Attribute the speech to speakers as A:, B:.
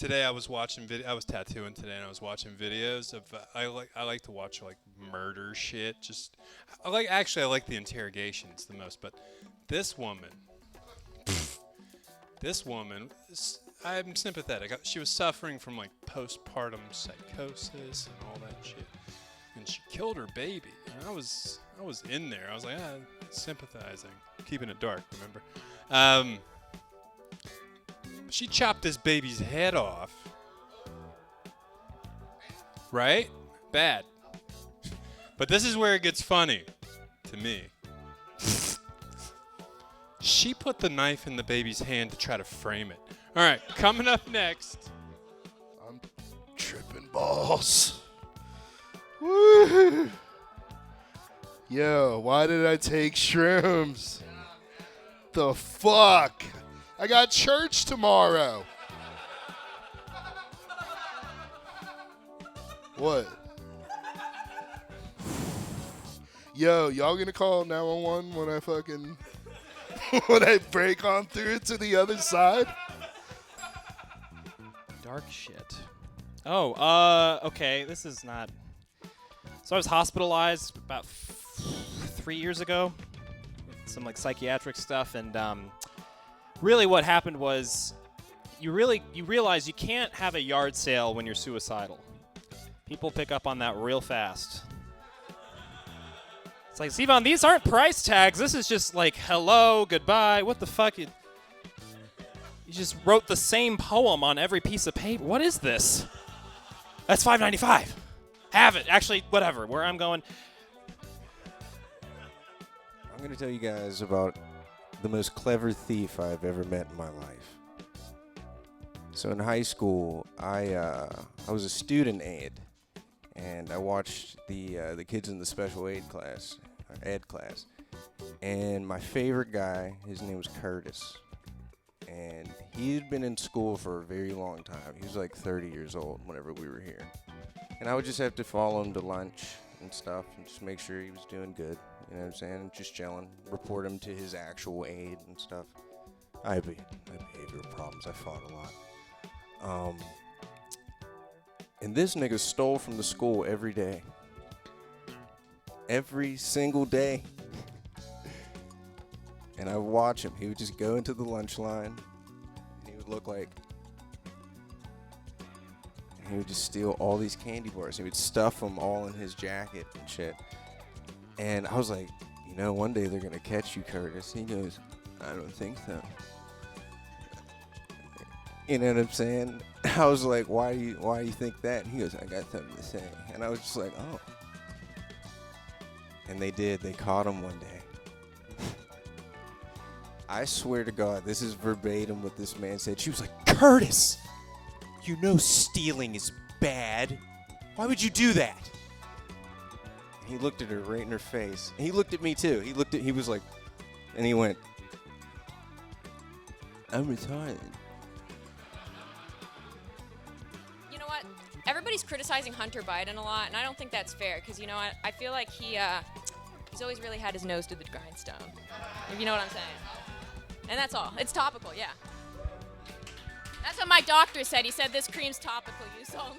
A: Today I was watching I was tattooing today, and I was watching videos of. I like to watch like murder shit. Just I like the interrogations the most. But this woman, I'm sympathetic. She was suffering from like postpartum psychosis and all that shit, and she killed her baby. And I was in there. I was like, sympathizing, keeping it dark. Remember? She chopped this baby's head off. Right? Bad. But this is where it gets funny to me. She put the knife in the baby's hand to try to frame it. All right, coming up next.
B: I'm tripping balls. Woo! Yo, why did I take shrooms? The fuck? I got church tomorrow. What? Yo, y'all gonna call 911 when I fucking when I break on through to the other side?
C: Dark shit. Oh, okay. This is not. So I was hospitalized about 3 years ago with some like psychiatric stuff, and really what happened was you realize you can't have a yard sale when you're suicidal. People pick up on that real fast. It's like, Sivan, these aren't price tags. This is just like, hello, goodbye. What the fuck? You just wrote the same poem on every piece of paper. What is this? That's $5.95. Have it. Actually, whatever. Where I'm going.
D: I'm going to tell you guys about the most clever thief I've ever met in my life. So in high school, I was a student aide, and I watched the kids in the special ed class, and my favorite guy, his name was Curtis, and he had been in school for a very long time. He was like 30 years old whenever we were here, and I would just have to follow him to lunch and stuff and just make sure he was doing good. You know what I'm saying? Just chilling. Report him to his actual aide and stuff. I had behavioral problems. I fought a lot. And this nigga stole from the school every day. Every single day. And I would watch him. He would just go into the lunch line. And he would look like... And he would just steal all these candy bars. He would stuff them all in his jacket and shit. And I was like, you know, one day they're going to catch you, Curtis. He goes, I don't think so. You know what I'm saying? I was like, why do you think that? And he goes, I got something to say. And I was just like, oh. And they did. They caught him one day. I swear to God, this is verbatim what this man said. She was like, Curtis, you know stealing is bad. Why would you do that? He looked at her right in her face. And he looked at me too. He was like, and he went, I'm retarded.
E: You know what? Everybody's criticizing Hunter Biden a lot, and I don't think that's fair, because, you know what? I feel like he's always really had his nose to the grindstone. If you know what I'm saying. And that's all. It's topical, yeah. That's what my doctor said. He said this cream's topical. Use all